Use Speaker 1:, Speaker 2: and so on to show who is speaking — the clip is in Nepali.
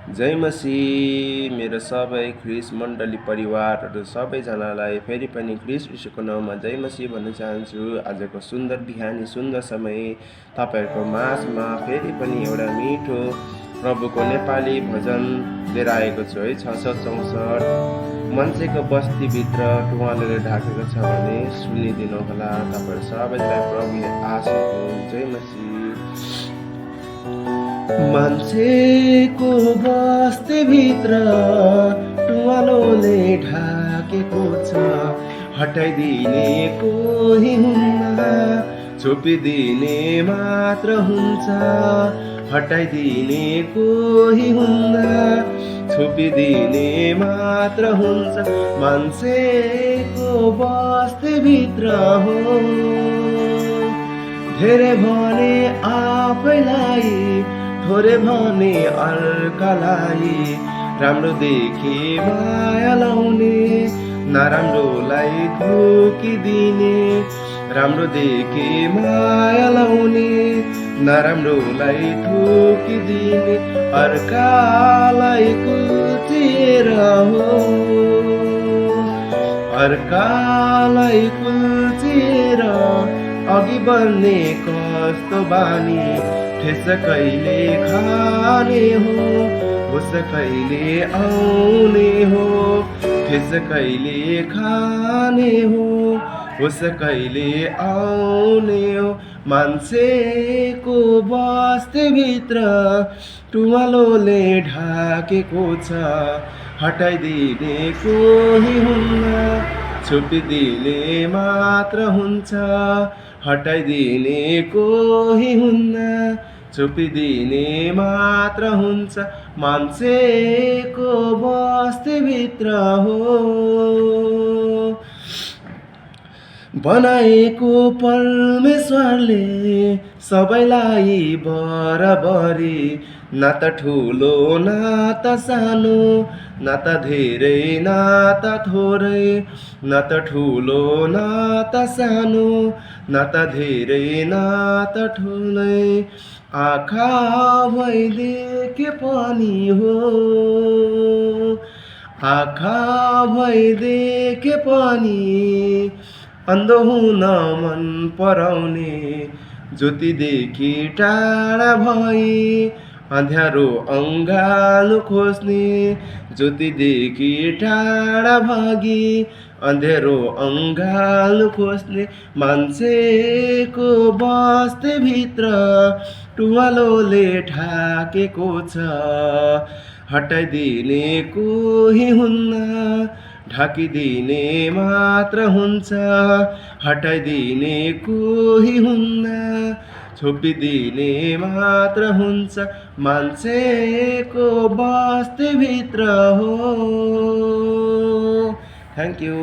Speaker 1: जय मसीह मेरो सबै ख्रिस्ट मण्डली परिवारहरू सबैजनालाई फेरि पनि ख्रिस्ट यीशुको नाउँमा जय मसीह भन्न चाहन्छु। आजको सुन्दर बिहानी सुन्दर समय तपाईँहरूको माझमा फेरि पनि एउटा मिठो प्रभुको नेपाली भजन लिएर आएको छु है। 664 मान्छेको बस्तीभित्र टुवालोले ढाकेको छ भने सुनिदिनुहोला। तपाईँहरू सबैलाई प्रभुले आशीष दिउन्। जय मसीह। मान्छेको बस्तीभित्र टुवालोले ढाकेको छ, हटाइदिने कोही हुन्न, छोपिदिने मात्र हुन्छ। हटाइदिने कोही हुन्न, छोपिदिने मात्र हुन्छ। मान्छेको बस्तीभित्र हो धेरै भने आफैलाई, थोरै भने अर्कालाई, राम्रो देखे माया लाउने, नराम्रोलाई थुकिदिने। राम्रो देखे माया लाउने, नराम्रोलाई थुकिदिने, अर्कालाई कुचेर हो, अर्कालाई कुचेर अघि बढ्ने कस्तो बानी। ठेस कहिले खाने हो, होस कहिले आउने हो। ठेस कहिले खाने हो, होस कहिले आउने हो। मान्छेको बस्तीभित्र टुवालोले ढाकेको छ, हटाइदिने कोही हुन्न, छोपिदिने मात्र हुन्छ। हटाइदिने कोही हुन्न, छोपिदिने मात्र हुन्छ। मान्छेको बस्तीभित्र हो बनाएको परमेश्वरले सबैलाई बराबरी। न त ठुलो न त सानो, न त धेरै न त थोरै। न त ठुलो न त सानो, न त धेरै न त ठुलै। आँखा भइदेखे पनि हो, आँखा भइदेखे पनि अन्धो हुन मन पराउने। ज्योतिदेखि टाढा भई अँध्यारो अँगालो खोज्ने। ज्योतिदेखि टाढा भागी अँध्यारो अँगालो खोज्ने। मान्छेको बस्तीभित्र टुवालोले ढाकेको छ, हटाइदिने कोही हुन्न, ढाकिदिने मात्र हुन्छ। हटाइदिने कोही हुन्न, छोपिदिने मात्र हुन्छ। मान्छेको बस्तीभित्र हो। Thank you.